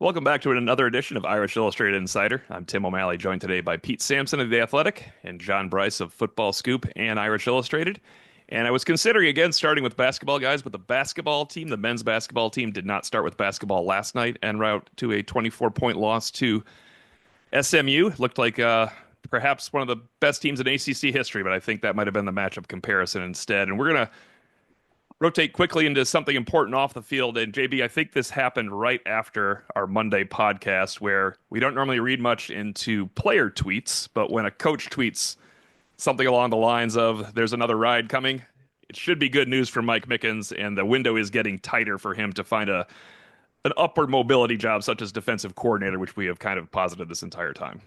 Welcome back to another edition of Irish Illustrated Insider. I'm Tim O'Malley, joined today by Pete Sampson of The Athletic and John Bryce of Football Scoop and Irish Illustrated. And I was considering again starting with basketball guys, but the basketball team, the men's basketball team, did not start with basketball last night en route to a 24-point loss to SMU. Looked like perhaps one of the best teams in ACC history, but I think that might have been the matchup comparison instead. And we're going to rotate quickly into something important off the field. And JB, I think this happened right after our Monday podcast where we don't normally read much into player tweets, but when a coach tweets something along the lines of there's another ride coming, it should be good news for Mike Mickens, and the window is getting tighter for him to find an upward mobility job such as defensive coordinator, which we have kind of posited this entire time.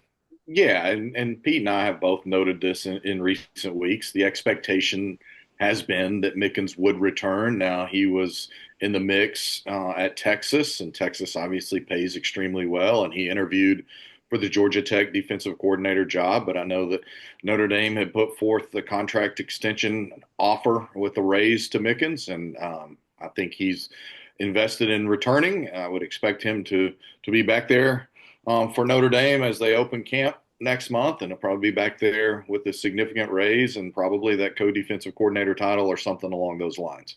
Yeah, and Pete and I have both noted this in recent weeks. The expectation has been that Mickens would return. Now, he was in the mix at Texas, and Texas obviously pays extremely well, and he interviewed for the Georgia Tech defensive coordinator job. But I know that Notre Dame had put forth the contract extension offer with a raise to Mickens, and I think he's invested in returning. I would expect him to be back there for Notre Dame as they open camp next month, and he'll probably be back there with a significant raise and probably that co-defensive coordinator title or something along those lines.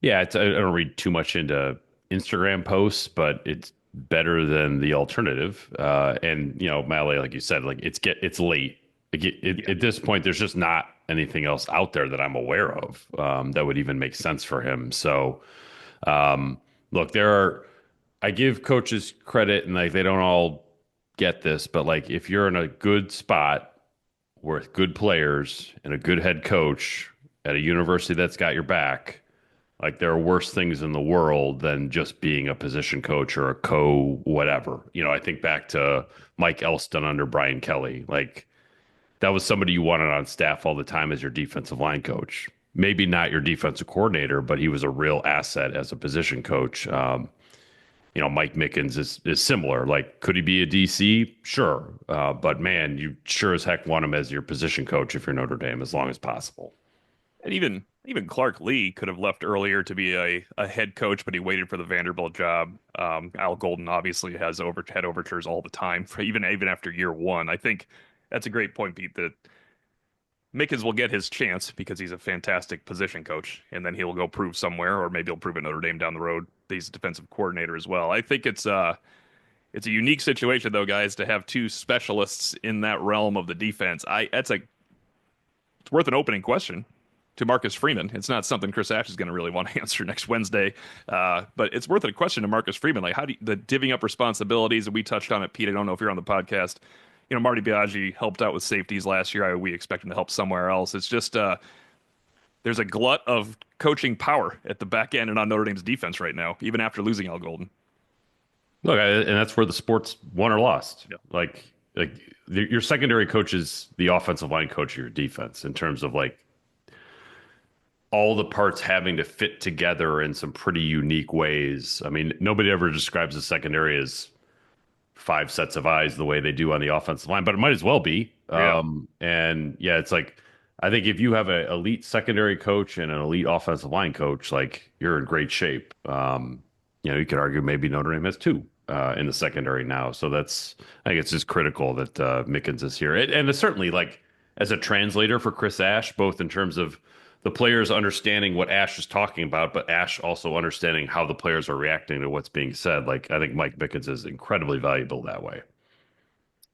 Yeah, I don't read too much into Instagram posts, but it's better than the alternative. And Mally, like you said, like it's late. At this point, there's just not anything else out there that I'm aware of that would even make sense for him. So, look, I give coaches credit, and like they don't all get this, but like if you're in a good spot with good players and a good head coach at a university that's got your back, like there are worse things in the world than just being a position coach or a whatever. I think back to Mike Elston under Brian Kelly. Like that was somebody you wanted on staff all the time as your defensive line coach. Maybe not your defensive coordinator, but he was a real asset as a position coach. Mike Mickens is similar. Like, could he be a DC? Sure. But man, you sure as heck want him as your position coach if you're Notre Dame as long as possible. And even Clark Lee could have left earlier to be a head coach, but he waited for the Vanderbilt job. Al Golden obviously has head overtures all the time, for even after year one. I think that's a great point, Pete, that Mickens will get his chance because he's a fantastic position coach, and then he'll go prove somewhere, or maybe he'll prove at Notre Dame down the road. He's a defensive coordinator as well. I think it's a unique situation though, guys, to have two specialists in that realm of the defense. It's worth an opening question to Marcus Freeman. It's not something Chris Ash is going to really want to answer next Wednesday, but it's worth a question to Marcus Freeman. Like, how do the divvying up responsibilities? And we touched on it, Pete. I don't know if you're on the podcast. Marty Biaggi helped out with safeties last year. We expect him to help somewhere else. It's just there's a glut of coaching power at the back end and on Notre Dame's defense right now, even after losing Al Golden. Look, and that's where the sport's won or lost. Yeah. Like your secondary coach is the offensive line coach of your defense in terms of like all the parts having to fit together in some pretty unique ways. I mean, nobody ever describes the secondary as five sets of eyes the way they do on the offensive line, but it might as well be. Yeah. And yeah, it's like, I think if you have an elite secondary coach and an elite offensive line coach, like you're in great shape. You could argue maybe Notre Dame has two in the secondary now. So I think it's just critical that Mickens is here. And it's certainly like as a translator for Chris Ash, both in terms of the players understanding what Ash is talking about, but Ash also understanding how the players are reacting to what's being said. Like, I think Mike Mickens is incredibly valuable that way.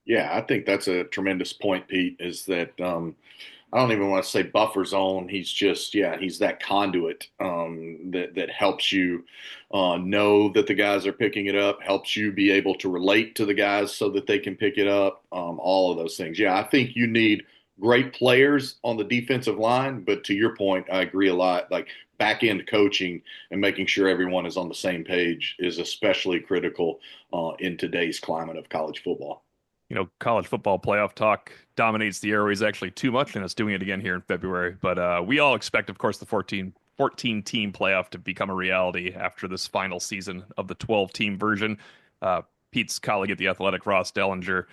Yeah, I think that's a tremendous point, Pete, is that I don't even want to say buffer zone. He's that conduit that helps you know that the guys are picking it up, helps you be able to relate to the guys so that they can pick it up, all of those things. Yeah, I think you need great players on the defensive line, but to your point, I agree a lot. Like back end coaching and making sure everyone is on the same page is especially critical in today's climate of college football. College football playoff talk dominates the airways actually too much, and it's doing it again here in February. But we all expect, of course, the 14 team playoff to become a reality after this final season of the 12-team version. Pete's colleague at The Athletic, Ross Dellinger,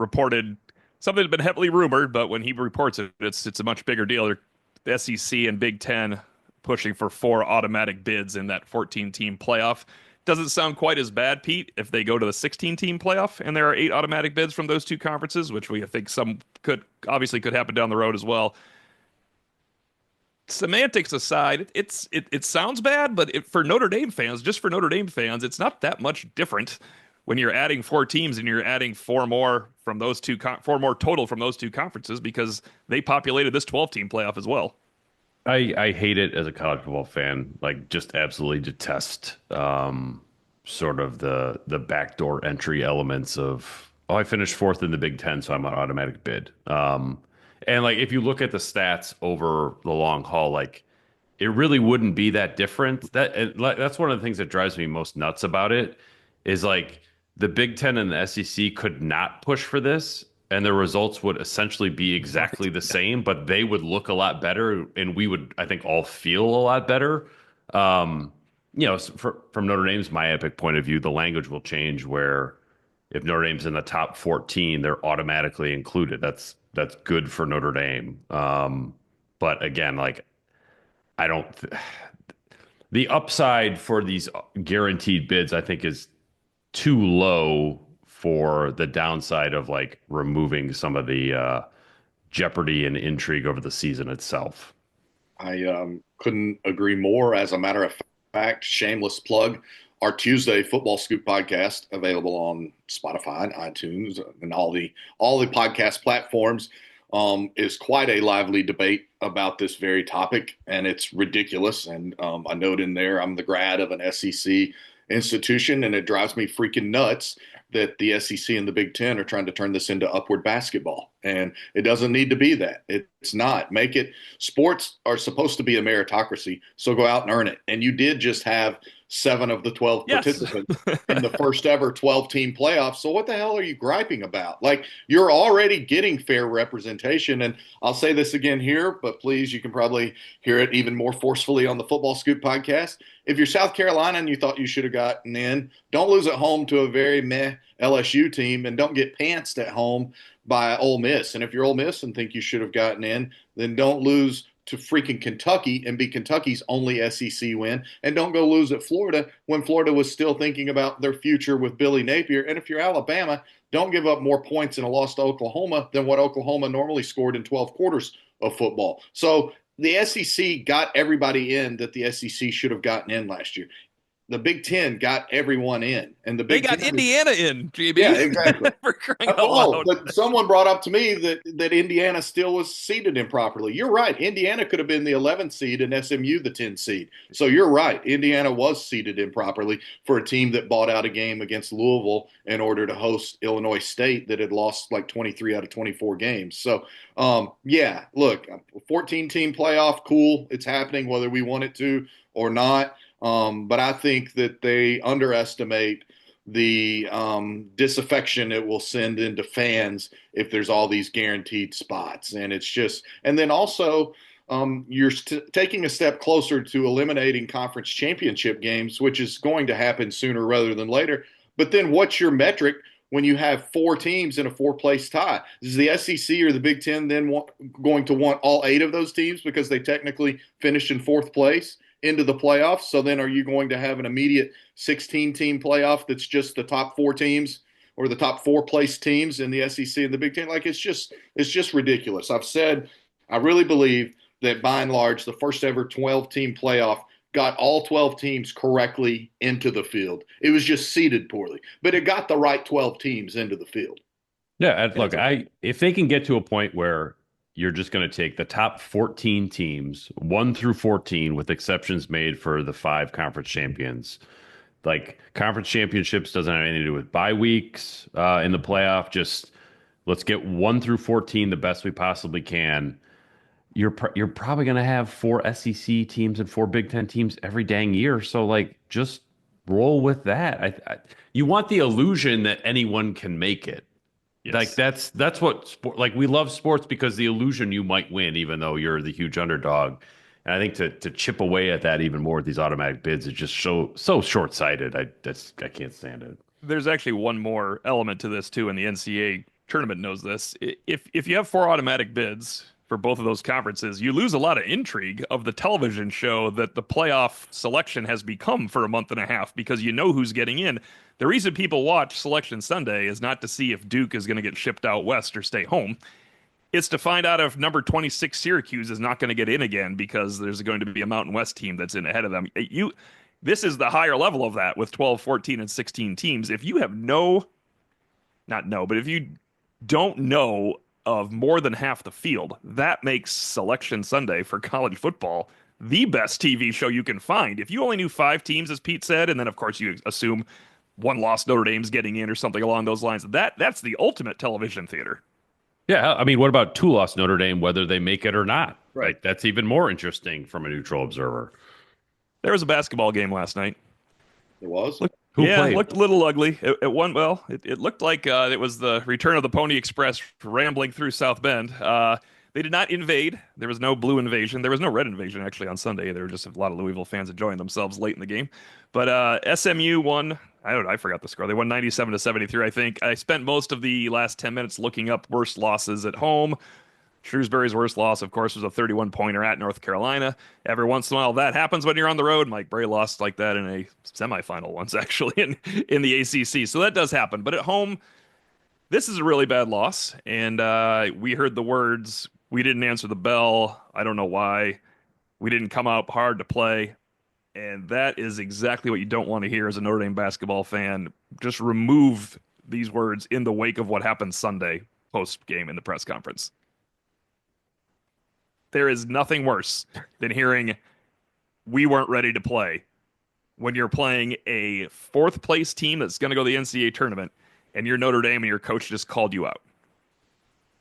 reported something that's been heavily rumored, but when he reports it, it's a much bigger deal. The SEC and Big Ten pushing for 4 automatic bids in that 14-team playoff. doesn't sound quite as bad, Pete, if they go to the 16-team playoff and there are 8 automatic bids from those two conferences, which we think some could happen down the road as well. Semantics aside, it sounds bad, but for Notre Dame fans, just for Notre Dame fans, it's not that much different when you're adding 4 teams and you're adding 4 more total from those two conferences because they populated this 12-team playoff as well. I hate it as a college football fan. Like, just absolutely detest sort of the backdoor entry elements of, oh, I finished fourth in the Big Ten, so I'm an automatic bid. And like, if you look at the stats over the long haul, like, it really wouldn't be that different. That's one of the things that drives me most nuts about it is like the Big Ten and the SEC could not push for this, and the results would essentially be exactly the same, but they would look a lot better, and we would, I think, all feel a lot better. From Notre Dame's myopic point of view, the language will change where if Notre Dame's in the top 14, they're automatically included. That's good for Notre Dame. But again, like I don't. The upside for these guaranteed bids, I think, is too low for the downside of like removing some of the jeopardy and intrigue over the season itself. I couldn't agree more. As a matter of fact, shameless plug, our Tuesday Football Scoop podcast available on Spotify and iTunes and all the podcast platforms is quite a lively debate about this very topic, and it's ridiculous. And I note in there I'm the grad of an SEC institution, and it drives me freaking nuts that the SEC and the Big Ten are trying to turn this into upward basketball. And it doesn't need to be that. It's not. Make it. Sports are supposed to be a meritocracy, so go out and earn it. And you did just have 7 of the 12 participants in the first ever 12-team playoffs. So what the hell are you griping about? Like, you're already getting fair representation. And I'll say this again here, but please, you can probably hear it even more forcefully on the Football Scoop podcast. If you're South Carolina and you thought you should have gotten in, don't lose at home to a very meh LSU team, and don't get pantsed at home by Ole Miss. And if you're Ole Miss and think you should have gotten in, then don't lose to freaking Kentucky and be Kentucky's only SEC win. And don't go lose at Florida when Florida was still thinking about their future with Billy Napier. And if you're Alabama, don't give up more points in a loss to Oklahoma than what Oklahoma normally scored in 12 quarters of football. So the SEC got everybody in that the SEC should have gotten in last year. The Big Ten got everyone in, and the Big They got Ten, Indiana in, GB. yeah, exactly. For crying out loud. But someone brought up to me that Indiana still was seeded improperly. You're right. Indiana could have been the 11th seed and SMU the 10th seed. So you're right. Indiana was seeded improperly for a team that bought out a game against Louisville in order to host Illinois State that had lost like 23 out of 24 games. So, yeah, look, 14-team playoff, cool. It's happening whether we want it to or not. But I think that they underestimate the disaffection it will send into fans if there's all these guaranteed spots. And it's just, and then also you're taking a step closer to eliminating conference championship games, which is going to happen sooner rather than later. But then what's your metric when you have 4 teams in a 4-place tie? Is the SEC or the Big Ten then going to want all 8 of those teams because they technically finished in 4th place into the playoffs? So then are you going to have an immediate 16-team playoff that's just the top 4 teams or the top 4-place teams in the SEC and the Big Ten? Like, it's just ridiculous. I've said I really believe that by and large the first ever 12-team playoff got all 12 teams correctly into the field. It was just seeded poorly, but it got the right 12 teams into the field. Yeah, look, if they can get to a point where you're just going to take the top 14 teams, 1 through 14, with exceptions made for the 5 conference champions. Like, conference championships doesn't have anything to do with bye weeks in the playoff. Just let's get 1 through 14 the best we possibly can. You're probably going to have 4 SEC teams and 4 Big Ten teams every dang year. So, like, just roll with that. You want the illusion that anyone can make it. Yes. Like, that's what sport, like, we love sports because the illusion you might win, even though you're the huge underdog. And I think to chip away at that even more with these automatic bids is just so short-sighted. I can't stand it. There's actually one more element to this too, and the NCAA tournament knows this. If you have 4 automatic bids for both of those conferences, you lose a lot of intrigue of the television show that the playoff selection has become for a month and a half because you know who's getting in. The reason people watch Selection Sunday is not to see if Duke is going to get shipped out west or stay home. It's to find out if number 26 Syracuse is not going to get in again because there's going to be a Mountain West team that's in ahead of them. This is the higher level of that with 12, 14, and 16 teams. If you have not know, but if you don't know of more than half the field, that makes Selection Sunday for college football the best TV show you can find. If you only knew five teams, as Pete said, and then of course you assume one lost Notre Dame's getting in or something along those lines, that's the ultimate television theater. Yeah, I mean, what about two lost Notre Dame, whether they make it or not? Right. Like that's even more interesting from a neutral observer. There was a basketball game last night. It was. Who Yeah, it played? looked a little ugly. It won well. It looked like it was the return of the Pony Express rambling through South Bend. They did not invade. There was no blue invasion. There was no red invasion actually on Sunday. There were just a lot of Louisville fans enjoying themselves late in the game. But SMU won. I don't know. I forgot the score. They won 97-73, I think. I spent most of the last 10 minutes looking up worst losses at home. Shrewsbury's worst loss, of course, was a 31-pointer at North Carolina. Every once in a while, that happens when you're on the road. Mike Bray lost like that in a semifinal once, actually, in the ACC. So that does happen. But at home, this is a really bad loss. And we heard the words, we didn't answer the bell. I don't know why. We didn't come out hard to play. And that is exactly what you don't want to hear as a Notre Dame basketball fan. Just remove these words in the wake of what happened Sunday post-game in the press conference. There is nothing worse than hearing we weren't ready to play when you're playing a fourth place team that's going to go to the NCAA tournament and you're Notre Dame and your coach just called you out.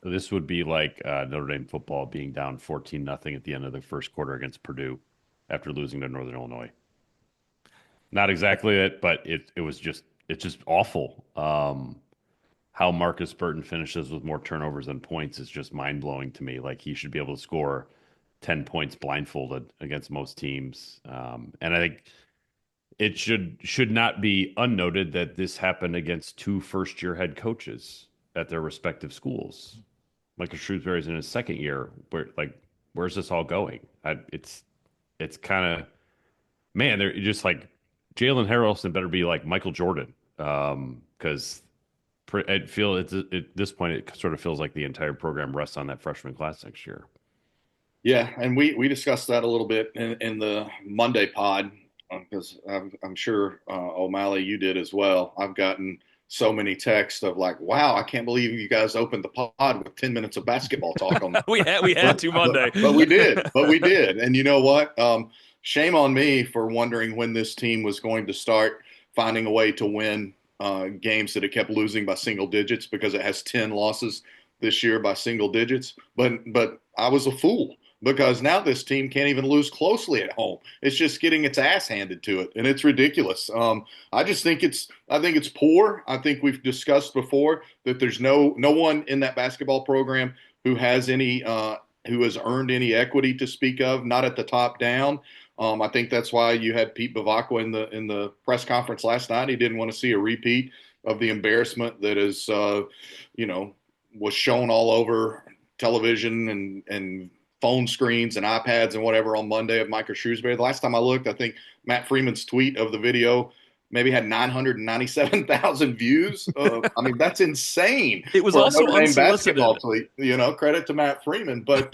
This would be like Notre Dame football being down 14-0 at the end of the first quarter against Purdue after losing to Northern Illinois. Not exactly it, but it's just awful. How Marcus Burton finishes with more turnovers than points is just mind blowing to me. Like he should be able to score 10 points blindfolded against most teams. And I think it should not be unnoted that this happened against two first-year head coaches at their respective schools. Michael Shrewsbury's in his second year. Where's this all going? It's kind of, man, they're just like Jalen Harrelson better be like Michael Jordan, because at this point it sort of feels like the entire program rests on that freshman class next year. Yeah, and we discussed that a little bit in the Monday pod because I'm sure O'Malley, you did as well. I've gotten so many texts of like, "Wow, I can't believe you guys opened the pod with 10 minutes of basketball talk on." we had to Monday, but we did, and you know what? Shame on me for wondering when this team was going to start finding a way to win games that it kept losing by single digits because it has 10 losses this year by single digits. But I was a fool because now this team can't even lose closely at home. It's just getting its ass handed to it, and it's ridiculous. I think it's poor. I think we've discussed before that there's no one in that basketball program who has earned any equity to speak of, not at the top down. I think that's why you had Pete Bavacqua in the press conference last night. He didn't want to see a repeat of the embarrassment that is, was shown all over television and phone screens and iPads and whatever on Monday of Micah Shrewsbury. The last time I looked, I think Matt Freeman's tweet of the video maybe had 997,000 views. I mean, that's insane. It was also unsolicited. Basketball tweet, credit to Matt Freeman. But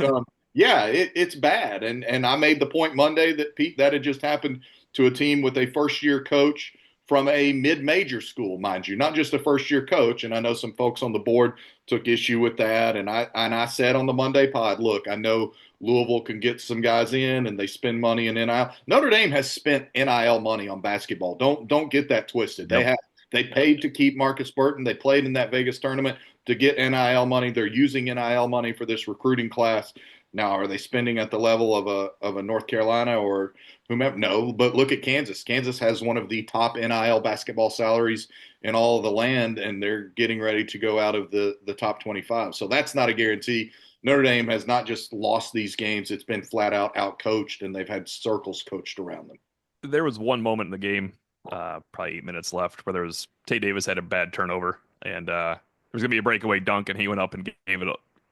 yeah, it's bad. And I made the point Monday that, Pete, that had just happened to a team with a first-year coach from a mid-major school, mind you, not just a first-year coach. And I know some folks on the board took issue with that. And I said on the Monday pod, look, I know Louisville can get some guys in and they spend money in NIL. Notre Dame has spent NIL money on basketball. Don't get that twisted. Yep. They paid to keep Marcus Burton. They played in that Vegas tournament to get NIL money. They're using NIL money for this recruiting class. Now, are they spending at the level of a North Carolina or whomever? No, but look at Kansas. Kansas has one of the top NIL basketball salaries in all of the land, and they're getting ready to go out of the top 25. So that's not a guarantee. Notre Dame has not just lost these games. It's been flat out coached, and they've had circles coached around them. There was one moment in the game, probably 8 minutes left, where Tate Davis had a bad turnover, and there was going to be a breakaway dunk, and he went up and gave it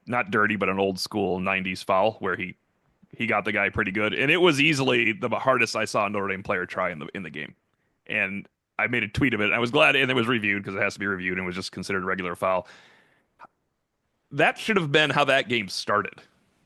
not dirty, but an old school 90s foul where he got the guy pretty good. And it was easily the hardest I saw a Notre Dame player try in the game. And I made a tweet of it. I was glad, and it was reviewed because it has to be reviewed and was just considered a regular foul. That should have been how that game started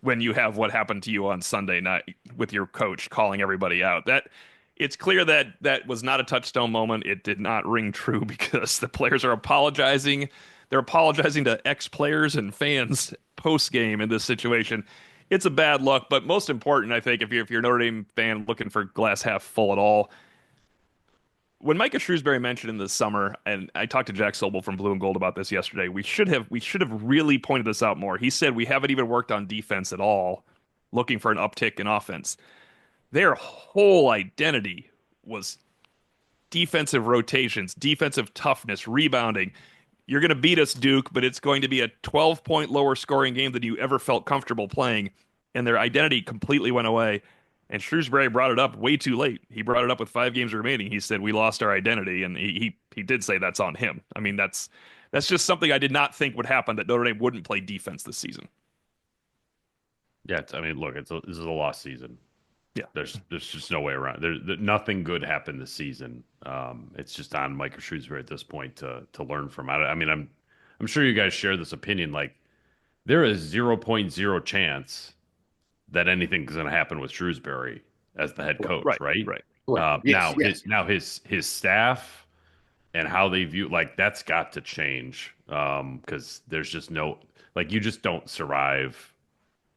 when you have what happened to you on Sunday night with your coach calling everybody out. That it's clear that that was not a touchstone moment. It did not ring true because the players are apologizing. They're apologizing to ex-players and fans post game in this situation. It's a bad look, but most important, I think, if you're a Notre Dame fan looking for glass half full at all, when Micah Shrewsbury mentioned in the summer, and I talked to Jack Sobel from Blue and Gold about this yesterday, we should have really pointed this out more. He said we haven't even worked on defense at all, looking for an uptick in offense. Their whole identity was defensive rotations, defensive toughness, rebounding. You're going to beat us, Duke, but it's going to be a 12-point lower scoring game than you ever felt comfortable playing. And their identity completely went away. And Shrewsbury brought it up way too late. He brought it up with 5 games remaining. He said we lost our identity, and he did say that's on him. I mean, that's just something I did not think would happen, that Notre Dame wouldn't play defense this season. Yeah, I mean, look, this is a lost season. Yeah. There's just no way around. Nothing good happened this season. It's just on Micah Shrewsbury at this point to learn from. I mean, I'm sure you guys share this opinion. Like, there is 0.0 chance that anything's going to happen with Shrewsbury as the head coach, Right, right? right. Right. Yes, yes. His staff and how they view, like, that's got to change, because there's just no, like, you just don't survive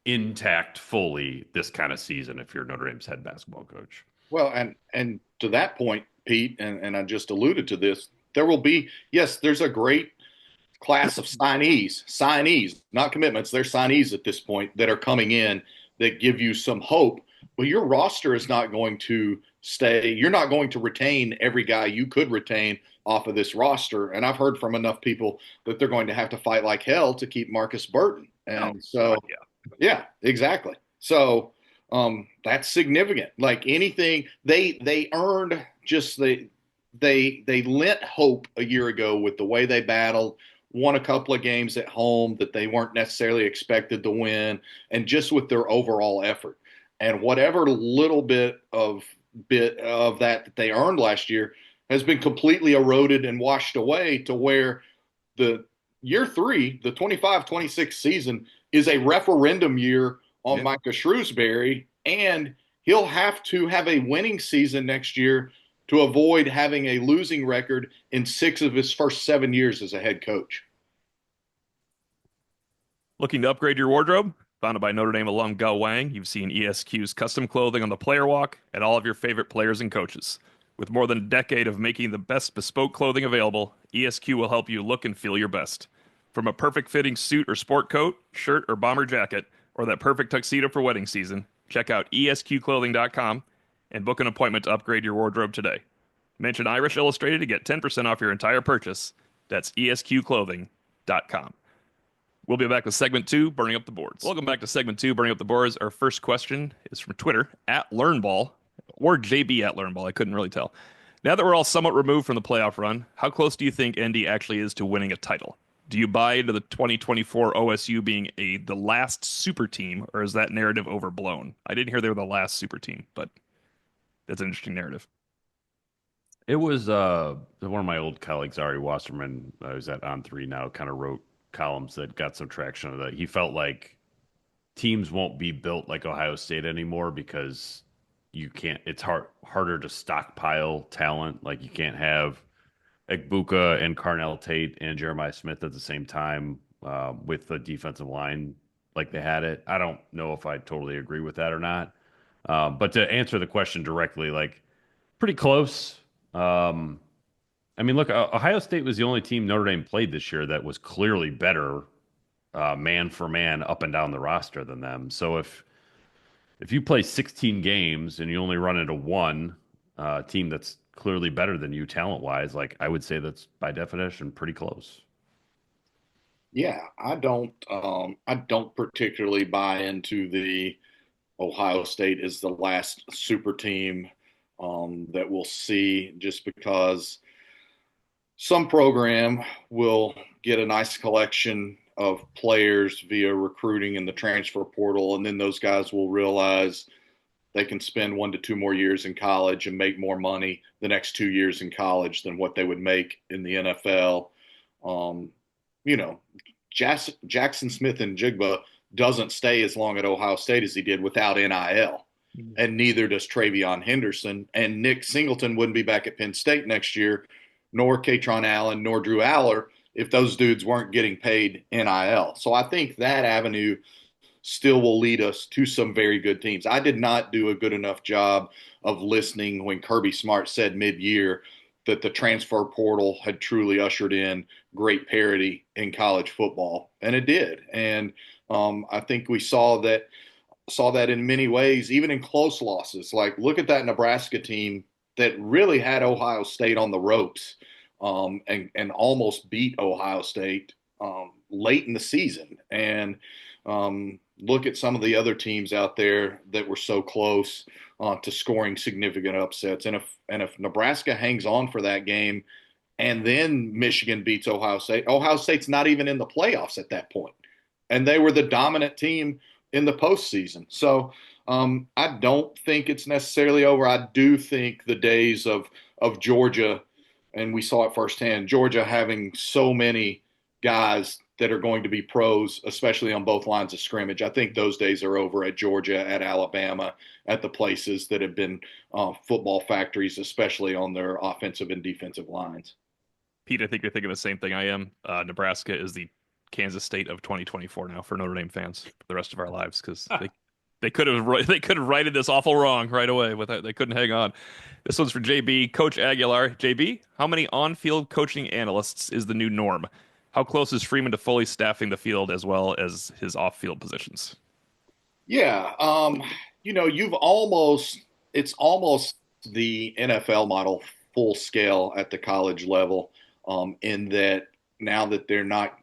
intact fully this kind of season if you're Notre Dame's head basketball coach. Well, and to that point, Pete, and I just alluded to this, there will be, yes, there's a great class of signees, not commitments. They're signees at this point that are coming in that give you some hope. But your roster is not going to stay. You're not going to retain every guy you could retain off of this roster. And I've heard from enough people that they're going to have to fight like hell to keep Marcus Burton. And yeah, exactly. So that's significant. Like anything, they earned just they lent hope a year ago with the way they battled, won a couple of games at home that they weren't necessarily expected to win, and just with their overall effort. And whatever little bit of that they earned last year has been completely eroded and washed away to where the year three, the 25-26 season, is a referendum year on Micah Shrewsbury, and he'll have to have a winning season next year to avoid having a losing record in 6 of his first 7 years as a head coach. Looking to upgrade your wardrobe? Founded by Notre Dame alum Go Wang, you've seen ESQ's custom clothing on the player walk and all of your favorite players and coaches. With more than a decade of making the best bespoke clothing available, ESQ will help you look and feel your best. From a perfect fitting suit or sport coat, shirt or bomber jacket, or that perfect tuxedo for wedding season, check out esqclothing.com and book an appointment to upgrade your wardrobe today. Mention Irish Illustrated to get 10% off your entire purchase. That's esqclothing.com. We'll be back with segment 2, Burning Up the Boards. Welcome back to segment 2, Burning Up the Boards. Our first question is from Twitter, @LearnBall, or JB @LearnBall. I couldn't really tell. Now that we're all somewhat removed from the playoff run, how close do you think ND actually is to winning a title? Do you buy into the 2024 OSU being the last super team, or is that narrative overblown? I didn't hear they were the last super team, but that's an interesting narrative. It was one of my old colleagues, Ari Wasserman, who's at On3 now, kind of wrote columns that got some traction on that. He felt like teams won't be built like Ohio State anymore because you can't. It's harder to stockpile talent. Like, you can't have Ekbuka and Carnell Tate and Jeremiah Smith at the same time with the defensive line like they had it. I don't know if I totally agree with that or not. But to answer the question directly, like, pretty close. I mean, look, Ohio State was the only team Notre Dame played this year that was clearly better man for man up and down the roster than them. So if you play 16 games and you only run into one team that's clearly better than you talent wise, like, I would say that's by definition pretty close. Yeah, I don't particularly buy into the Ohio State is the last super team that we'll see, just because some program will get a nice collection of players via recruiting in the transfer portal, and then those guys will realize they can spend 1 to 2 more years in college and make more money the next 2 years in college than what they would make in the NFL. Um, you know, Jackson Smith and Jigba doesn't stay as long at Ohio State as he did without NIL. And neither does Travion Henderson. And Nick Singleton wouldn't be back at Penn State next year, nor Katron Allen, nor Drew Aller, if those dudes weren't getting paid NIL. So I think that avenue still will lead us to some very good teams. I did not do a good enough job of listening when Kirby Smart said mid-year that the transfer portal had truly ushered in great parity in college football, and it did. And I think we saw that in many ways, even in close losses. Like, look at that Nebraska team that really had Ohio State on the ropes, and almost beat Ohio State late in the season. And look at some of the other teams out there that were so close to scoring significant upsets. And if Nebraska hangs on for that game, and then Michigan beats Ohio State's not even in the playoffs at that point, and they were the dominant team in the postseason. So I don't think it's necessarily over. I do think the days of Georgia, and we saw it firsthand, Georgia having so many guys that are going to be pros, especially on both lines of scrimmage. I think those days are over at Georgia, at Alabama, at the places that have been football factories, especially on their offensive and defensive lines. Pete, I think you're thinking the same thing I am. Nebraska is the Kansas State of 2024 now for Notre Dame fans for the rest of our lives, because they could have righted this awful wrong right away. They couldn't hang on. This one's for JB. Coach Aguilar. JB, how many on-field coaching analysts is the new norm? How close is Freeman to fully staffing the field as well as his off-field positions? Yeah, it's almost the NFL model full scale at the college level, in that now that they're not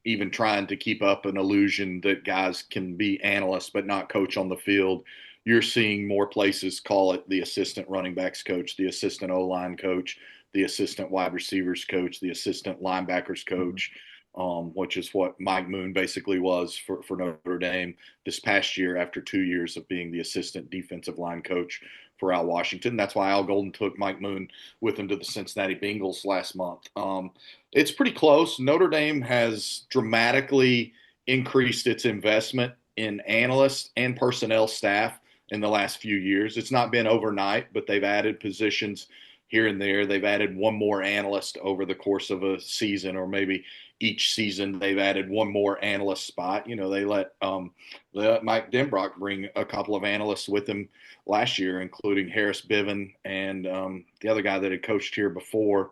even trying to keep up an illusion that guys can be analysts but not coach on the field. You're seeing more places call it the assistant running backs coach, the assistant O-line coach, the assistant wide receivers coach, the assistant linebackers coach, which is what Mike Moon basically was for Notre Dame this past year after 2 years of being the assistant defensive line coach for Al Washington. That's why Al Golden took Mike Moon with him to the Cincinnati Bengals last month. It's pretty close. Notre Dame has dramatically increased its investment in analysts and personnel staff in the last few years. It's not been overnight, but they've added positions here and there. They've added one more analyst over the course of a season, or maybe each season they've added one more analyst spot. They let Mike Denbrock bring a couple of analysts with him last year, including Harris Biven and the other guy that had coached here before.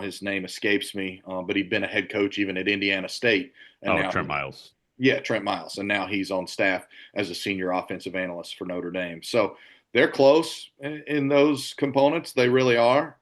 His name escapes me, but he'd been a head coach even at Indiana State. And now Trent Miles. Yeah, Trent Miles. And now he's on staff as a senior offensive analyst for Notre Dame. So they're close in those components. They really are.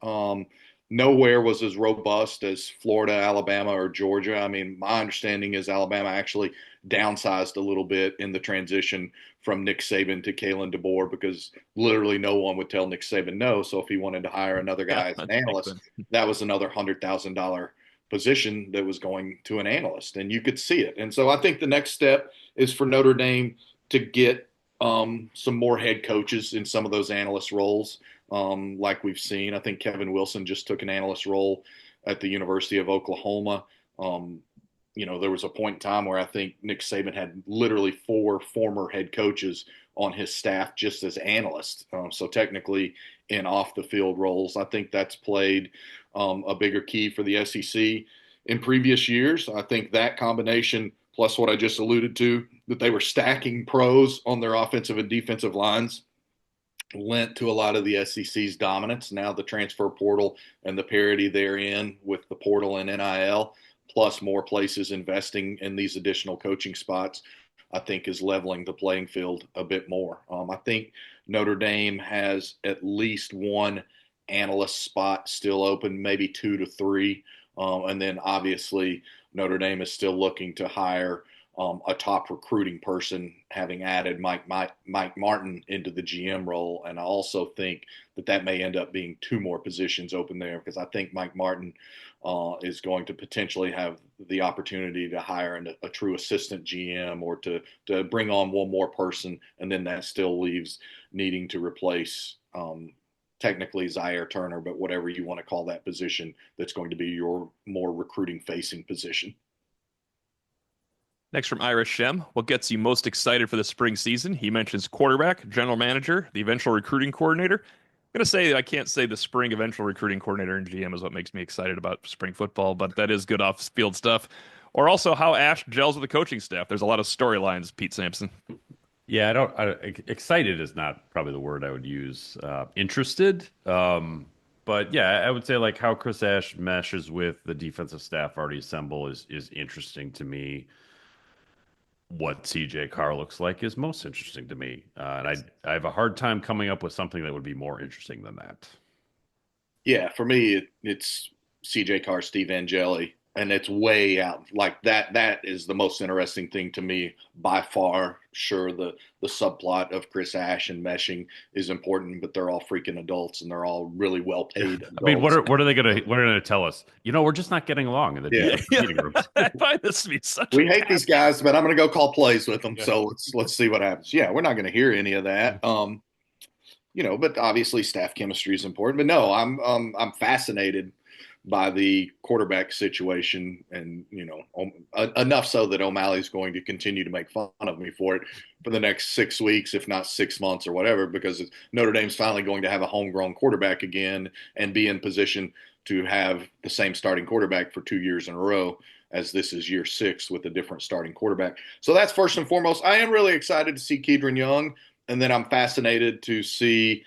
Nowhere was as robust as Florida, Alabama, or Georgia. I mean, my understanding is Alabama actually downsized a little bit in the transition from Nick Saban to Kalen DeBoer, because literally no one would tell Nick Saban no. So if he wanted to hire another guy as an analyst, that was another $100,000 position that was going to an analyst, and you could see it. And so I think the next step is for Notre Dame to get some more head coaches in some of those analyst roles, like we've seen. I think Kevin Wilson just took an analyst role at the University of Oklahoma. There was a point in time where I think Nick Saban had literally 4 former head coaches on his staff just as analysts. So technically in off the field roles, I think that's played a bigger key for the SEC in previous years. I think that combination, plus what I just alluded to, that they were stacking pros on their offensive and defensive lines, lent to a lot of the SEC's dominance. Now the transfer portal and the parity therein with the portal and NIL, plus more places investing in these additional coaching spots, I think is leveling the playing field a bit more. I think Notre Dame has at least one analyst spot still open, maybe 2 to 3. And then obviously Notre Dame is still looking to hire a top recruiting person, having added Mike Martin into the GM role. And I also think that may end up being two more positions open there, because I think Mike Martin is going to potentially have the opportunity to hire a true assistant GM, or to bring on one more person, and then that still leaves needing to replace technically Zaire Turner, but whatever you want to call that position, that's going to be your more recruiting facing position. Next from Irish Shem, what gets you most excited for the spring season? He mentions quarterback, general manager, the eventual recruiting coordinator. I'm going to say that I can't say the spring eventual recruiting coordinator and GM is what makes me excited about spring football, but that is good off-field stuff. Or also how Ash gels with the coaching staff. There's a lot of storylines, Pete Sampson. Yeah, excited is not probably the word I would use. Interested. But yeah, I would say like how Chris Ash meshes with the defensive staff already assembled is interesting to me. What CJ Carr looks like is most interesting to me. And I have a hard time coming up with something that would be more interesting than that. Yeah, for me, it's CJ Carr, Steve Angeli, and it's way out like that. That is the most interesting thing to me by far. Sure, the subplot of Chris Ash and meshing is important, but they're all freaking adults, and they're all really well paid I mean, adults. what are they gonna tell us? You know, we're just not getting along in the Yeah, defensive meeting rooms. I find this to be such a we hate these guys, but I'm going to go call plays with them. Yeah. So let's see what happens. Yeah, we're not going to hear any of that. But obviously staff chemistry is important. But no, I'm fascinated by the quarterback situation, and enough so that O'Malley's going to continue to make fun of me for it for the next 6 weeks, if not 6 months or whatever, because Notre Dame's finally going to have a homegrown quarterback again and be in position to have the same starting quarterback for 2 years in a row, as this is year 6 with a different starting quarterback. So that's first and foremost. I am really excited to see Kedron Young, and then I'm fascinated to see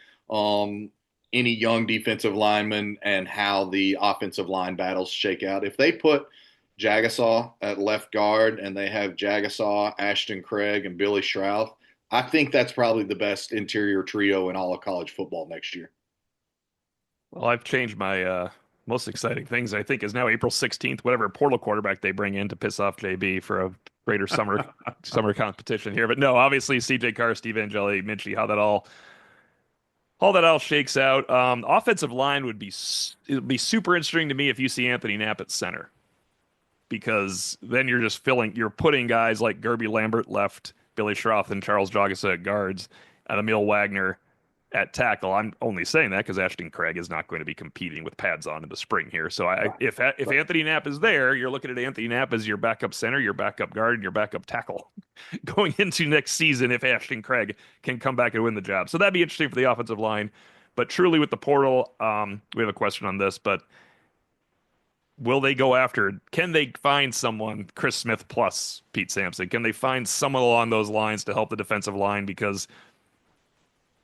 any young defensive linemen and how the offensive line battles shake out. If they put Jagasaw at left guard and they have Jagasaw, Ashton Craig, and Billy Schrauth, I think that's probably the best interior trio in all of college football next year. Well, I've changed my most exciting things, I think, is now April 16th, whatever portal quarterback they bring in to piss off JB for a greater summer competition here. But no, obviously CJ Carr, Steve Angeli, Minchie, how that all shakes out. Offensive line it would be super interesting to me if you see Anthony Knapp at center, because then you're putting guys like Gerby Lambert left, Billy Schroth and Charles Jogasa at guards, and Emil Wagner at tackle. I'm only saying that because Ashton Craig is not going to be competing with pads on in the spring here. So if Anthony Knapp is there, you're looking at Anthony Knapp as your backup center, your backup guard, and your backup tackle going into next season if Ashton Craig can come back and win the job. So that'd be interesting for the offensive line. But truly with the portal, we have a question on this, but will they go after? Can they find someone, Chris Smith plus Pete Sampson? Can they find someone along those lines to help the defensive line? Because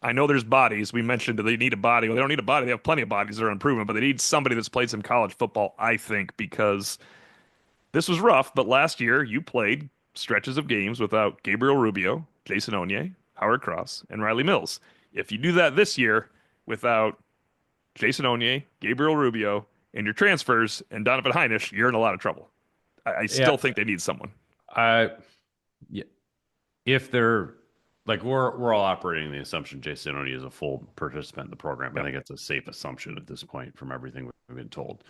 I know there's bodies. We mentioned that they need a body. Well, they don't need a body. They have plenty of bodies that are improvement, but they need somebody that's played some college football, I think, because this was rough. But last year, you played stretches of games without Gabriel Rubio, Jason Onye, Howard Cross, and Riley Mills. If you do that this year without Jason Onye, Gabriel Rubio, and your transfers, and Donovan Heinisch, you're in a lot of trouble. I still think they need someone. Yeah, if they're like we're all operating the assumption Jason Oney is a full participant in the program. I think it's a safe assumption at this point from everything we've been told.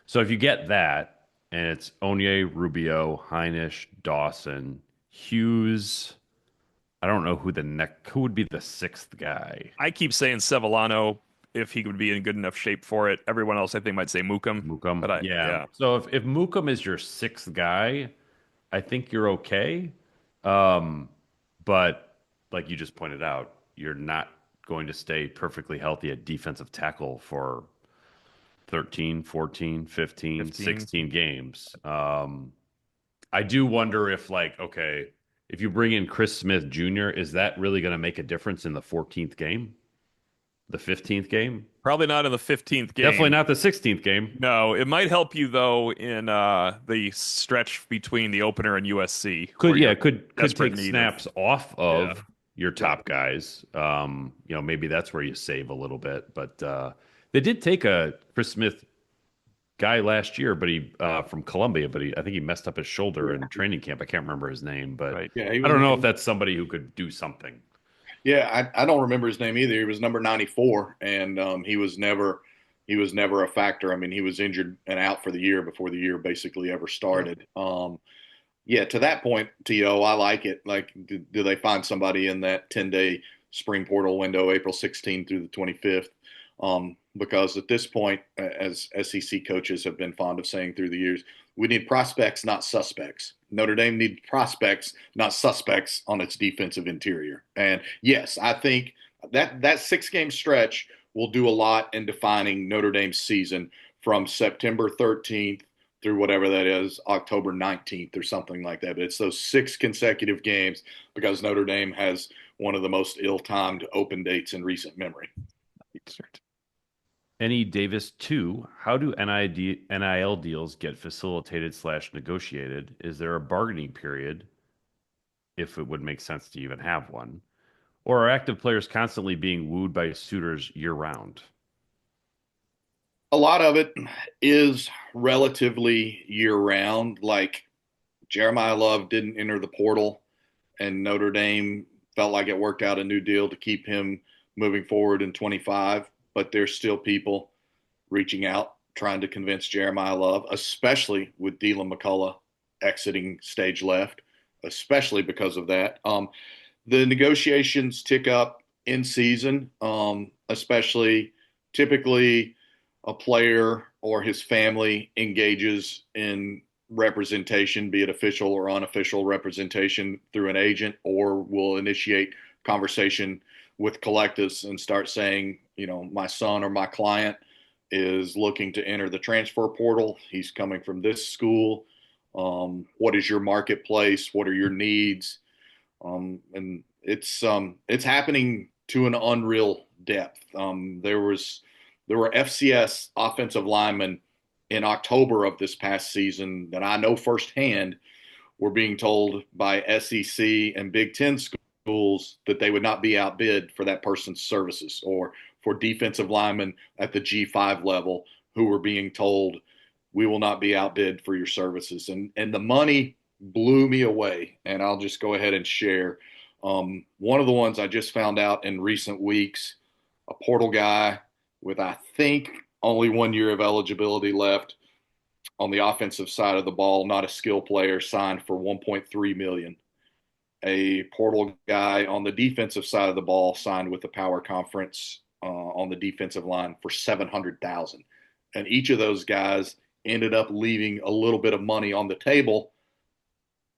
So if you get that, and it's Onye, Rubio, Heinisch, Dawson, Hughes, I don't know who would be the sixth guy. I keep saying Sevillano if he would be in good enough shape for it. Everyone else I think might say Mukum. But yeah. So if Mukum is your sixth guy, I think you're okay. But like you just pointed out, you're not going to stay perfectly healthy at defensive tackle for 13, 14, 15, 16 games. I do wonder if okay, if you bring in Chris Smith Jr., is that really going to make a difference in the 14th game? The 15th game? Probably not in the 15th game. Definitely not the 16th game. No, it might help you though in the stretch between the opener and USC. Could take snaps off of your top guys. Maybe that's where you save a little bit. But they did take a Chris Smith guy last year, but he from Columbia, but I think he messed up his shoulder in training camp. I can't remember his name, but Right. Yeah, he I was. don't know if that's somebody who could do something. Yeah, I don't remember his name either. He was number 94, and he was never a factor. I mean, he was injured and out for the year before the year basically ever Yep. started. Yeah, to that point, To, I like it. Like, do they find somebody in that 10-day spring portal window, April 16th through the 25th? Because at this point, as SEC coaches have been fond of saying through the years, we need prospects, not suspects. Notre Dame needs prospects, not suspects on its defensive interior. And yes, I think that 6 game stretch will do a lot in defining Notre Dame's season from September 13th through whatever that is, October 19th or something like that. But it's those 6 consecutive games because Notre Dame has one of the most ill-timed open dates in recent memory. Any Davis two, how do NIL deals get facilitated slash negotiated? Is there a bargaining period if it would make sense to even have one? Or are active players constantly being wooed by suitors year round? A lot of it is relatively year-round. Like Jeremiah Love didn't enter the portal, and Notre Dame felt like it worked out a new deal to keep him moving forward in 25. But there's still people reaching out, trying to convince Jeremiah Love, especially with Dylan McCullough exiting stage left, especially because of that. The negotiations tick up in season, especially typically a player or his family engages in representation, be it official or unofficial representation through an agent, or will initiate conversation with collectives and start saying, my son or my client is looking to enter the transfer portal. He's coming from this school. What is your marketplace? What are your needs? And it's happening to an unreal depth. There were FCS offensive linemen in October of this past season that I know firsthand were being told by SEC and Big Ten schools that they would not be outbid for that person's services, or for defensive linemen at the G5 level who were being told, we will not be outbid for your services. And the money blew me away. And I'll just go ahead and share. One of the ones I just found out in recent weeks, a portal guy with, I think, only 1 year of eligibility left on the offensive side of the ball, not a skill player, signed for 1.3 million. A portal guy on the defensive side of the ball signed with the Power Conference on the defensive line for 700,000. And each of those guys ended up leaving a little bit of money on the table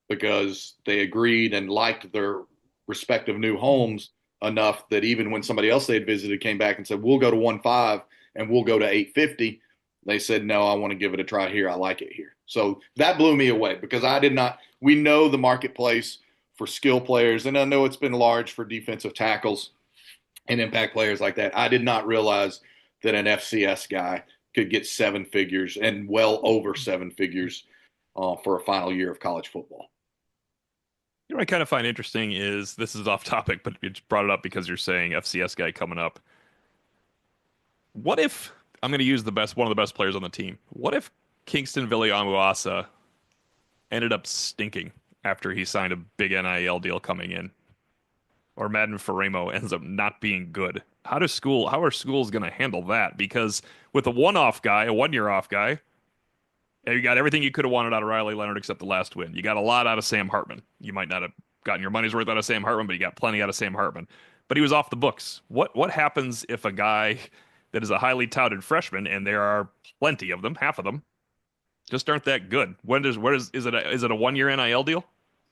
because they agreed and liked their respective new homes enough that even when somebody else they had visited came back and said, we'll go to 1.5 and we'll go to 850, they said, no, I want to give it a try here. I like it here. So that blew me away because I did not, we know the marketplace for skill players, and I know it's been large for defensive tackles and impact players like that. I did not realize that an FCS guy could get 7 figures and well over 7 figures for a final year of college football. You know what I kind of find interesting is this is off topic, but you just brought it up because you're saying FCS guy coming up. What if I'm going to use one of the best players on the team? What if Kingston Viliamuasa ended up stinking after he signed a big NIL deal coming in, or Madden Faremo ends up not being good? How are schools going to handle that? Because with a one-off guy, a 1 year off guy, you got everything you could have wanted out of Riley Leonard except the last win. You got a lot out of Sam Hartman. You might not have gotten your money's worth out of Sam Hartman, but you got plenty out of Sam Hartman. But he was off the books. What happens if a guy that is a highly touted freshman, and there are plenty of them, half of them, just aren't that good? Is it a 1 year NIL deal?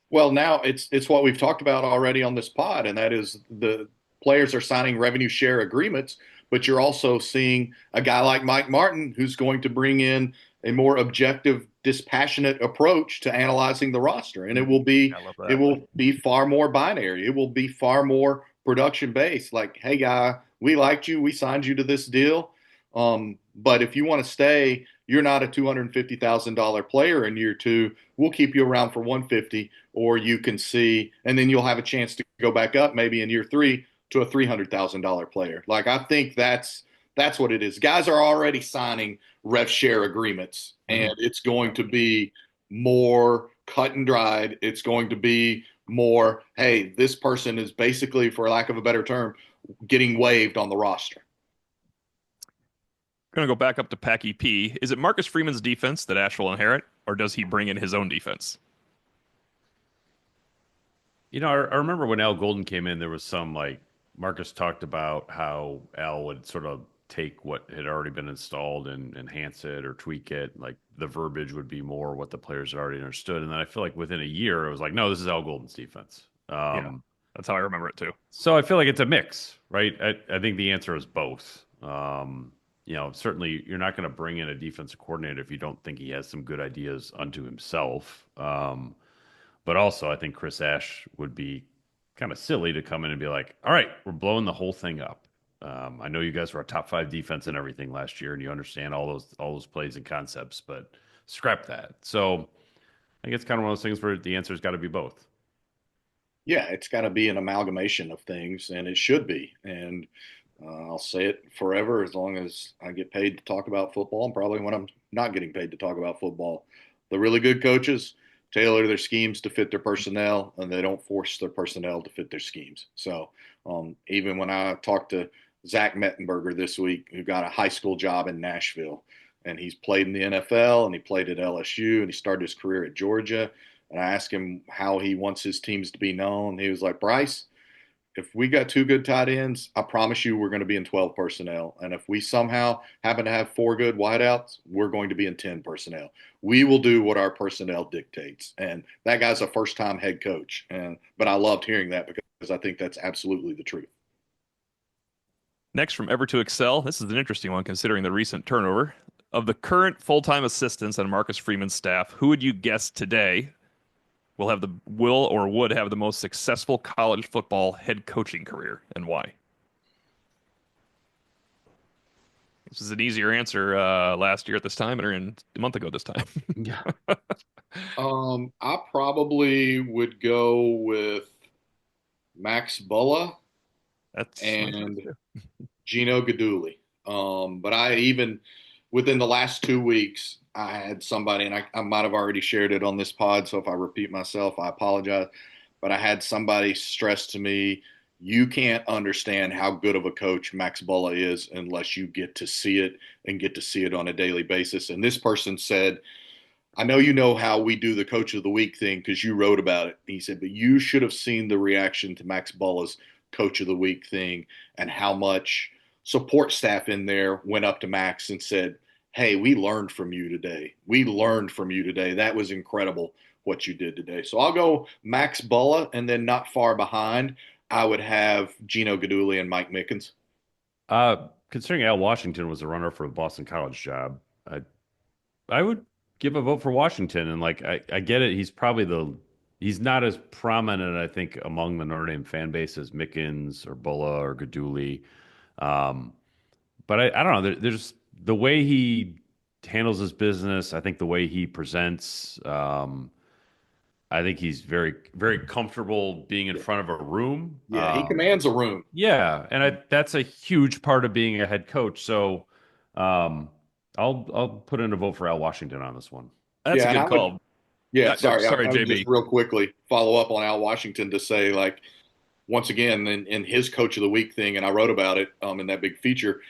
Well, now it's what we've talked about already on this pod, and that is the players are signing revenue share agreements, but you're also seeing a guy like Mike Martin who's going to bring in a more objective, dispassionate approach to analyzing the roster, and I love it that. will be far more binary. It will be far more production based. Like, hey, guy, we liked you, we signed you to this deal, but if you want to stay, you're not a $250,000 player in year two. We'll keep you around for 150, or you can see, and then you'll have a chance to go back up maybe in year three to a $300,000 player. Like, I think that's That's what it is. Guys are already signing rev share agreements, and Mhm. it's going to be more cut and dried. It's going to be more, hey, this person is basically, for lack of a better term, getting waived on the roster. Going to go back up to Packy P. Is it Marcus Freeman's defense that Ash will inherit, or does he bring in his own defense? I remember when Al Golden came in, there was some like Marcus talked about how Al would sort of take what had already been installed and enhance it or tweak it. Like the verbiage would be more what the players had already understood. And then I feel like within a year, it was like, no, this is Al Golden's defense. Yeah, that's how I remember it too. So I feel like it's a mix, right? I think the answer is both. Certainly you're not going to bring in a defensive coordinator if you don't think he has some good ideas unto himself. But also, I think Chris Ash would be kind of silly to come in and be like, all right, we're blowing the whole thing up. I know you guys were a top five defense and everything last year, and you understand all those plays and concepts, but scrap that. So I think it's kind of one of those things where the answer's got to be both. Yeah, it's got to be an amalgamation of things, and it should be. And I'll say it forever as long as I get paid to talk about football, and probably when I'm not getting paid to talk about football. The really good coaches tailor their schemes to fit their personnel, and they don't force their personnel to fit their schemes. So even when I talked to Zach Mettenberger this week, who got a high school job in Nashville, and he's played in the NFL and he played at LSU and he started his career at Georgia. And I asked him how he wants his teams to be known. He was like, Bryce, if we got two good tight ends, I promise you we're going to be in 12 personnel. And if we somehow happen to have four good wideouts, we're going to be in 10 personnel. We will do what our personnel dictates. And that guy's a first time head coach. But I loved hearing that because I think that's absolutely the truth. Next, from Ever to Excel. This is an interesting one considering the recent turnover. Of the current full-time assistants on Marcus Freeman's staff, who would you guess today will or would have the most successful college football head coaching career, and why? This is an easier answer last year at this time or a month ago this time. Yeah. I probably would go with Max Bulla That's my choice and too. Gino Gaduli. But I even within the last 2 weeks, I had somebody, and I might have already shared it on this pod. So if I repeat myself, I apologize. But I had somebody stress to me, you can't understand how good of a coach Max Bulla is unless you get to see it and get to see it on a daily basis. And this person said, I know you know how we do the coach of the week thing because you wrote about it. He said, but you should have seen the reaction to Max Bulla's coach of the week thing and how much support staff in there went up to Max and said, hey, we learned from you today. We learned from you today. That was incredible what you did today. So I'll go Max Bulla, and then not far behind, I would have Gino Gaduli and Mike Mickens. Considering Al Washington was a runner for the Boston College job, I would give a vote for Washington. And like I get it, he's not as prominent, I think, among the Notre Dame fan base as Mickens or Bulla or Gaduli. Um, but I don't know. There's the way he handles his business. I think the way he presents. I think he's very, very comfortable being in Yeah, front of a room. yeah, he commands a room. Yeah, and that's a huge part of being a head coach. So, um, I'll put in a vote for Al Washington on this one. That's a Yeah, and I good would. call. Yeah, sorry, Sorry, I would just JB. real quickly follow up on Al Washington to say, like, once again, in his coach of the week thing, and I wrote about it in that big feature,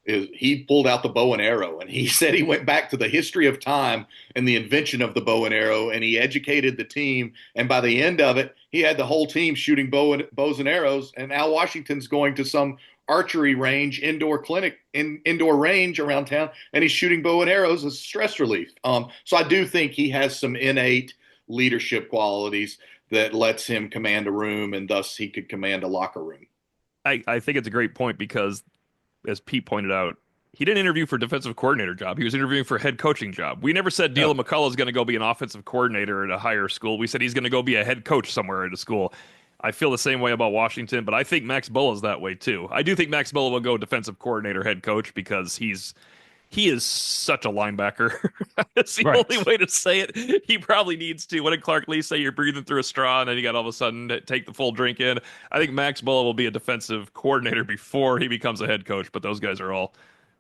is he pulled out the bow and arrow, and he said he went back to the history of time and the invention of the bow and arrow, and he educated the team. And by the end of it, he had the whole team shooting bows and arrows. And Al Washington's going to some archery range, indoor range around town, and he's shooting bow and arrows as stress relief. So I do think he has some innate leadership qualities that lets him command a room, and thus he could command a locker room. I think it's a great point because, as Pete pointed out, he didn't interview for defensive coordinator job. He was interviewing for a head coaching job. We never said Yeah. Dylan McCullough is going to go be an offensive coordinator at a higher school. We said he's going to go be a head coach somewhere at a school. I feel the same way about Washington, but I think Max Bulla is that way too. I do think Max Bulla will go defensive coordinator, head coach because he is such a linebacker. It's the Right. only way to say it. He probably needs to. What did Clark Lee say? You're breathing through a straw, and then you got all of a sudden take the full drink in. I think Max Bulla will be a defensive coordinator before he becomes a head coach, but those guys are all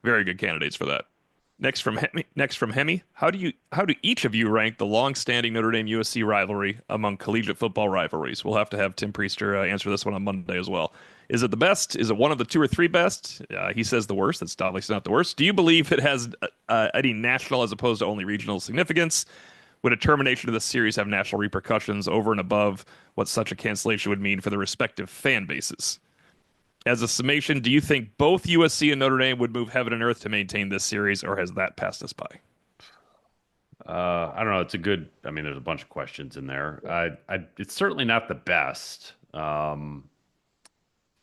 Very good candidates for that. Next from Hemi, how do each of you rank the long-standing Notre Dame USC rivalry among collegiate football rivalries? We'll have to have Tim Priester answer this one on Monday as well. Is it the best? Is it one of the two or three best? He says the worst. That's obviously not the worst. Do you believe it has any national as opposed to only regional significance? Would a termination of the series have national repercussions over and above what such a cancellation would mean for the respective fan bases? As a summation, do you think both USC and Notre Dame would move heaven and earth to maintain this series, or has that passed us by? I don't know. It's a good. I mean, there's a bunch of questions in there. It's certainly not the best.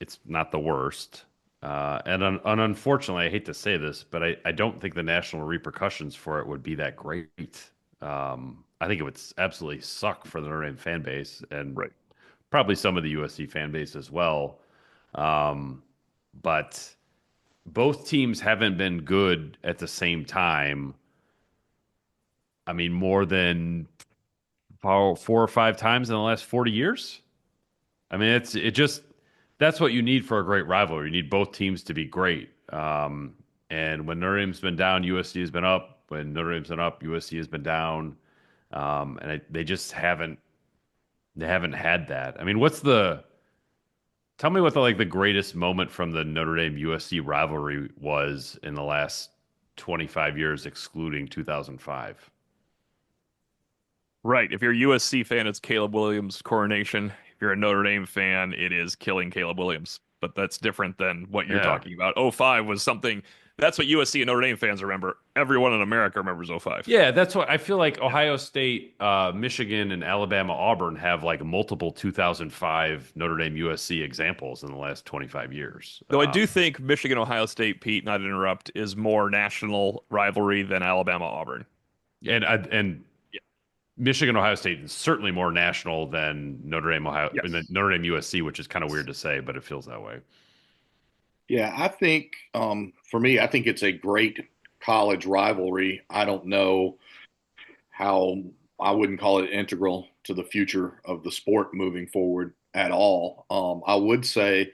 It's not the worst. And unfortunately, I hate to say this, but I don't think the national repercussions for it would be that great. I think it would absolutely suck for the Notre Dame fan base and Right. probably some of the USC fan base as well. But both teams haven't been good at the same time. I mean, more than four or five times in the last 40 years. I mean, it just that's what you need for a great rivalry. You need both teams to be great. And when Notre Dame's been down, USC has been up. When Notre Dame's been up, USC has been down. They just haven't had that. I mean, tell me what the greatest moment from the Notre Dame USC rivalry was in the last 25 years, excluding 2005. Right. If you're a USC fan, it's Caleb Williams' coronation. If you're a Notre Dame fan, it is killing Caleb Williams. But that's different than what you're Yeah. talking about. '05 was something that's what USC and Notre Dame fans remember. Everyone in America remembers '05. Yeah, that's what I feel like Ohio State, Michigan, and Alabama, Auburn have like multiple 2005 Notre Dame USC examples in the last 25 years. Though I do think Michigan Ohio State, Pete, not to interrupt, is more national rivalry than Alabama Auburn. And Yeah. Michigan, Ohio State is certainly more national than Yes. Notre Dame USC, which is kind of weird to say, but it feels that way. Yeah, I think for me, I think it's a great college rivalry. I don't know how I wouldn't call it integral to the future of the sport moving forward at all. I would say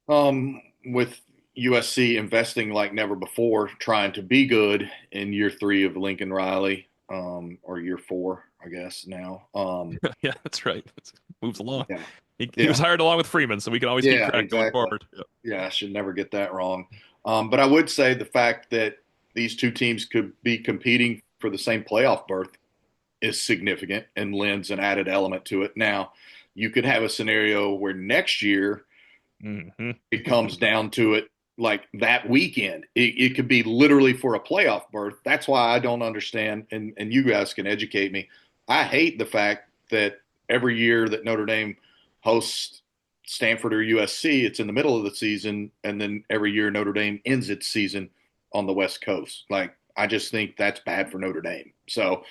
with USC investing like never before, trying to be good in year three of Lincoln Riley, or year four, I guess now. Yeah, that's right. It moves along. Yeah, He was yeah, hired along with Freeman, so we can always keep yeah, track going exactly. forward. Yeah. Yeah, I should never get that wrong. But I would say the fact that these two teams could be competing for the same playoff berth is significant and lends an added element to it. Now, you could have a scenario where next year Hmm. it comes down to it like that weekend. It could be literally for a playoff berth. That's why I don't understand, and you guys can educate me. I hate the fact that every year that Notre Dame hosts Stanford or USC, it's in the middle of the season, and then every year Notre Dame ends its season on the West Coast. Like, I just think that's bad for Notre Dame. So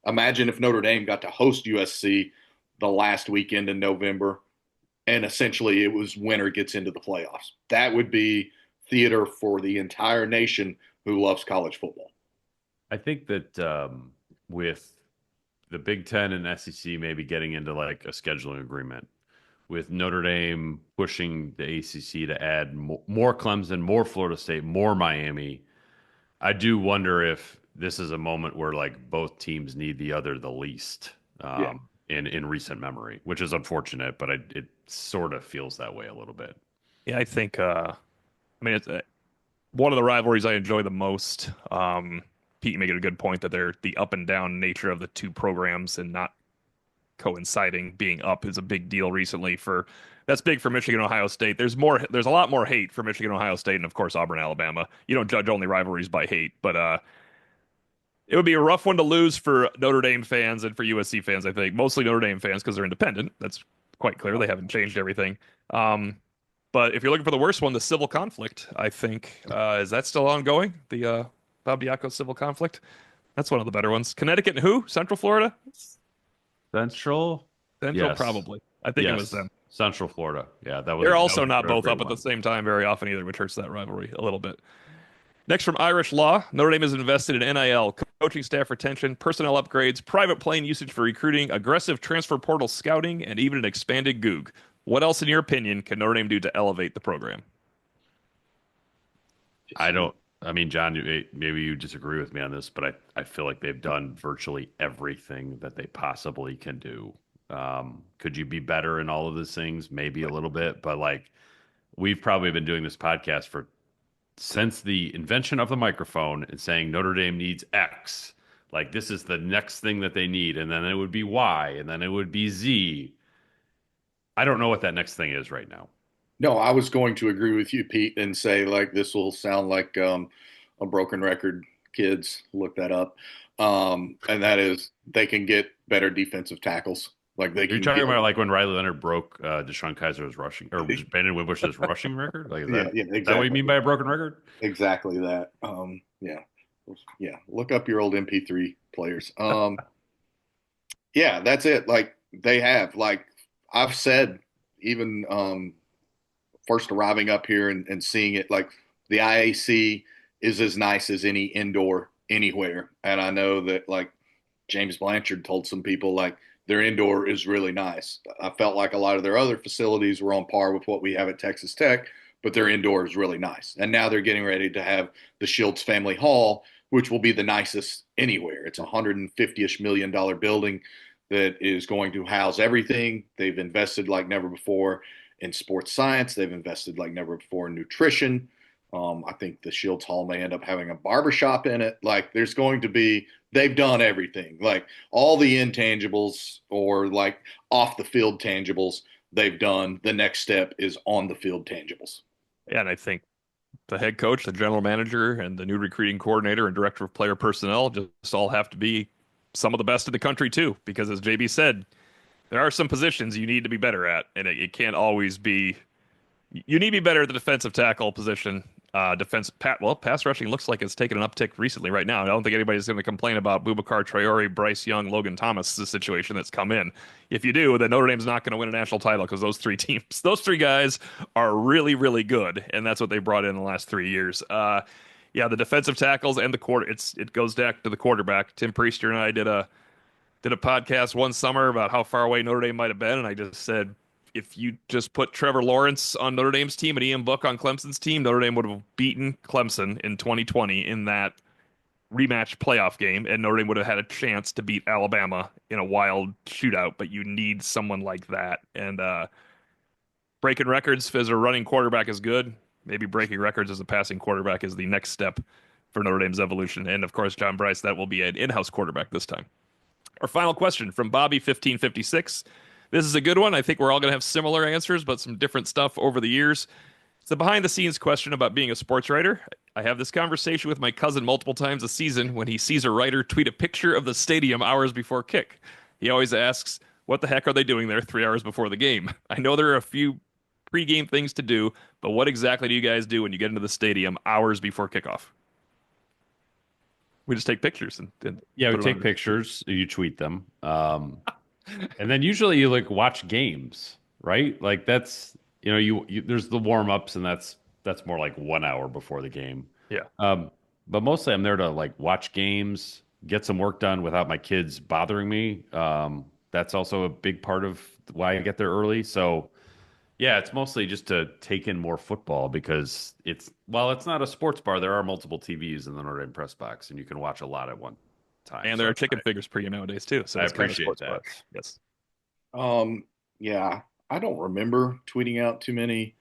imagine if Notre Dame got to host USC the last weekend in November, and essentially it was winner gets into the playoffs. That would be theater for the entire nation who loves college football. I think that with the Big Ten and SEC maybe getting into like a scheduling agreement, with Notre Dame pushing the ACC to add more Clemson, more Florida State, more Miami, I do wonder if this is a moment where like both teams need the other the least Yeah. in recent memory, which is unfortunate, but it sort of feels that way a little bit. Yeah, I think. I mean, it's one of the rivalries I enjoy the most. Pete, you make it a good point that they're the up and down nature of the two programs and not coinciding. Being up is a big deal recently for that's big for Michigan, Ohio State. There's a lot more hate for Michigan, Ohio State, and of course Auburn, Alabama. You don't judge only rivalries by hate, but it would be a rough one to lose for Notre Dame fans and for USC fans. I think mostly Notre Dame fans because they're independent. That's quite clear. They haven't changed everything. Um, but if you're looking for the worst one, the civil conflict, I think is that still ongoing? The Bob Diaco civil conflict. That's one of the better ones. Connecticut and who? Central Florida? Central, Central, yes, probably. I think it was yes, them. Central Florida. Yeah, They're that also was not a both great up at the one. same time very often either, which hurts that rivalry a little bit. Next from Irish Law, Notre Dame has invested in NIL, coaching staff retention, personnel upgrades, private plane usage for recruiting, aggressive transfer portal scouting, and even an expanded Goog. What else, in your opinion, can Notre Dame do to elevate the program? I don't. I mean, John, maybe you disagree with me on this, but I feel like they've done virtually everything that they possibly can do. Could you be better in all of these things? Maybe a little bit, but like we've probably been doing this podcast for since the invention of the microphone and saying Notre Dame needs X. Like this is the next thing that they need, and then it would be Y, and then it would be Z. I don't know what that next thing is right now. No, I was going to agree with you, Pete, and say like this will sound like a broken record. Kids, look that up. And that is they can get better defensive tackles. Like they Are you can talking get, about like when Riley Leonard broke Deshaun Kaiser's rushing or Brandon Wimbush's rushing record? Like yeah, yeah, is that what you exactly, mean by a broken record? exactly that. Yeah, yeah. Look up your old MP3 players. Yeah, that's it. Like they have, like I've said, even first arriving up here and seeing it, like the IAC is as nice as any indoor anywhere. And I know that like James Blanchard told some people like their indoor is really nice. I felt like a lot of their other facilities were on par with what we have at Texas Tech, but their indoor is really nice. And now they're getting ready to have the Shields Family Hall, which will be the nicest anywhere. It's a $150-ish million building that is going to house everything. They've invested like never before in sports science. They've invested like never before in nutrition. I think the Shields Hall may end up having a barbershop in it. Like there's going to be, they've done everything. Like all the intangibles or like off the field tangibles they've done. The next step is on the field tangibles. Yeah, and I think the head coach, the general manager, and the new recruiting coordinator and director of player personnel just all have to be some of the best in the country too. Because as JB said, there are some positions you need to be better at, and it can't always be. You need to be better at the defensive tackle position. Pass rushing looks like it's taken an uptick recently. Right now, I don't think anybody's going to complain about Boubacar Traore, Bryce Young, Logan Thomas, the situation that's come in. If you do, then Notre Dame's not going to win a national title because those three teams, those three guys, are really, really good, and that's what they brought in the last 3 years. Yeah, the defensive tackles and the quarter. It goes back to the quarterback. Tim Priester and I did a podcast one summer about how far away Notre Dame might have been, and I just said if you just put Trevor Lawrence on Notre Dame's team and Ian Book on Clemson's team, Notre Dame would have beaten Clemson in 2020 in that rematch playoff game, and Notre Dame would have had a chance to beat Alabama in a wild shootout. But you need someone like that, and breaking records as a running quarterback is good. Maybe breaking records as a passing quarterback is the next step for Notre Dame's evolution. And of course, John Bryce, that will be an in-house quarterback this time. Our final question from Bobby1556. This is a good one. I think we're all going to have similar answers, but some different stuff over the years. It's a behind the scenes question about being a sports writer. I have this conversation with my cousin multiple times a season when he sees a writer tweet a picture of the stadium hours before kick. He always asks, what the heck are they doing there 3 hours before the game? I know there are a few pregame things to do, but what exactly do you guys do when you get into the stadium hours before kickoff? We just take pictures and Yeah, we put it take on. pictures, you tweet them. And then usually you like watch games, right? Like that's you there's the warm ups and that's more like 1 hour before the game. Yeah. But mostly I'm there to like watch games, get some work done without my kids bothering me. That's also a big part of why I get there early. So yeah, it's mostly just to take in more football because while it's not a sports bar, there are multiple TVs in the Notre Dame press box and you can watch a lot at one time. And there So are chicken fingers per game nowadays too, so I it's kind of appreciate sports bar. that. Yes. Yeah, I don't remember tweeting out too many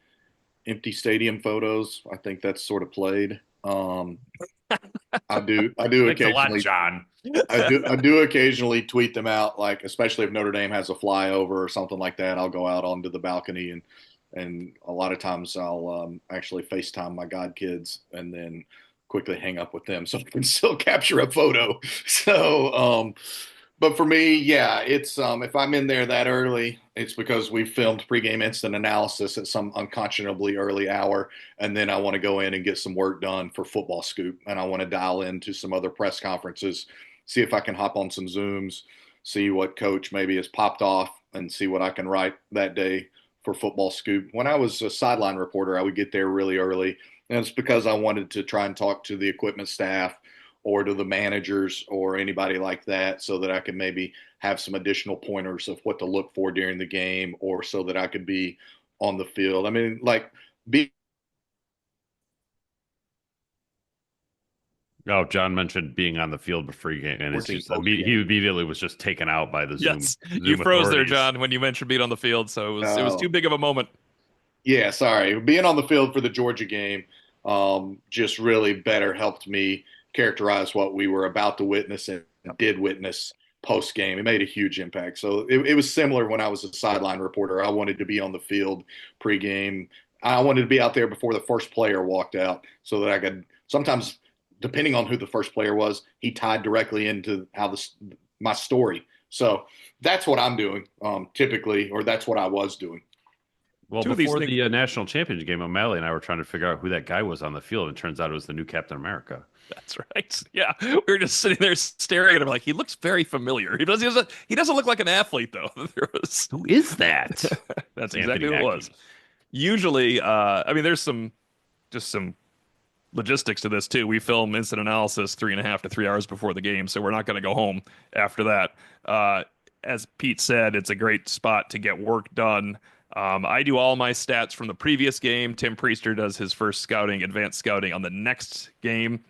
empty stadium photos. I think that's sort of played. I do Thanks a lot, occasionally, John. I do occasionally tweet them out, like especially if Notre Dame has a flyover or something like that. I'll go out onto the balcony and a lot of times I'll actually FaceTime my godkids and then quickly hang up with them so I can still capture a photo. So, but for me, yeah, it's if I'm in there that early, it's because we filmed pregame instant analysis at some unconscionably early hour, and then I want to go in and get some work done for Football Scoop, and I want to dial into some other press conferences, see if I can hop on some Zooms, see what coach maybe has popped off, and see what I can write that day for Football Scoop. When I was a sideline reporter, I would get there really early, and it's because I wanted to try and talk to the equipment staff or to the managers or anybody like that so that I could maybe have some additional pointers of what to look for during the game or so that I could be on the field. I mean, like be Oh, John mentioned being on the field before you game, and Or it's two just post he game. immediately was just taken out by the Yes, you Zoom froze there, authorities. John, when you mentioned being on the field, so it was too Oh, big of a moment. yeah, sorry. Being on the field for the Georgia game just really better helped me characterize what we were about to witness and did witness post game. It made a huge impact. So it was similar when I was a sideline reporter. I wanted to be on the field pregame. I wanted to be out there before the first player walked out so that I could sometimes, depending on who the first player was, he tied directly into how my story. So that's what I'm doing typically, or that's what I was doing. Well, Two of these before things. the national championship game, O'Malley and I were trying to figure out who that guy was on the field, and it turns out it was the new Captain America. That's right. Yeah, we were just sitting there staring at him like he looks very familiar. He doesn't look like an athlete though. There was Who is that? That's It's Anthony exactly what it was. Mackie. Usually, I mean, there's some logistics to this too. We film instant analysis 3.5 to 3 hours before the game, so we're not going to go home after that. Uh, as Pete said, it's a great spot to get work done. I do all my stats from the previous game. Tim Priester does his first scouting, advanced scouting on the next game.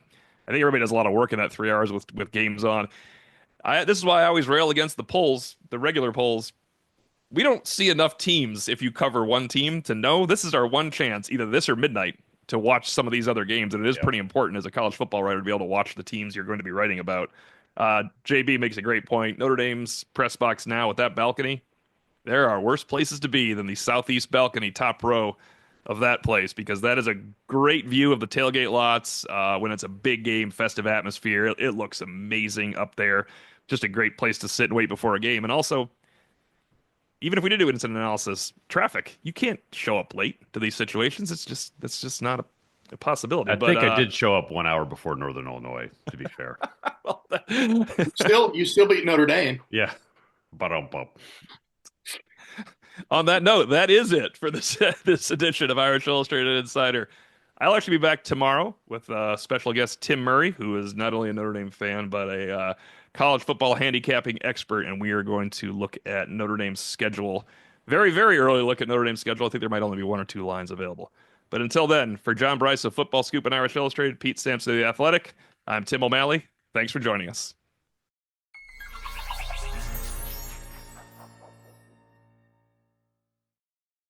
I think everybody does a lot of work in that 3 hours with games on. This is why I always rail against the polls, the regular polls. We don't see enough teams if you cover one team to know this is our one chance, either this or midnight, to watch some of these other games. And it is Yep. pretty important as a college football writer to be able to watch the teams you're going to be writing about. JB makes a great point. Notre Dame's press box now with that balcony, there are worse places to be than the southeast balcony, top row of that place, because that is a great view of the tailgate lots. When it's a big game, festive atmosphere, it looks amazing up there. Just a great place to sit and wait before a game. And also, even if we did do instant analysis, traffic, you can't show up late to these situations. That's just not a possibility. I But think I did show up 1 hour before Northern Illinois, to be fair. well, You still beat Notre Dame. Yeah. But bump. on that note, that is it for this this edition of Irish Illustrated Insider. I'll actually be back tomorrow with special guest Tim Murray, who is not only a Notre Dame fan but a college football handicapping expert, and we are going to look at Notre Dame's schedule. Very, very early look at Notre Dame's schedule. I think there might only be one or two lines available. But until then, for John Bryce of Football Scoop and Irish Illustrated, Pete Sampson of The Athletic, I'm Tim O'Malley. Thanks for joining us.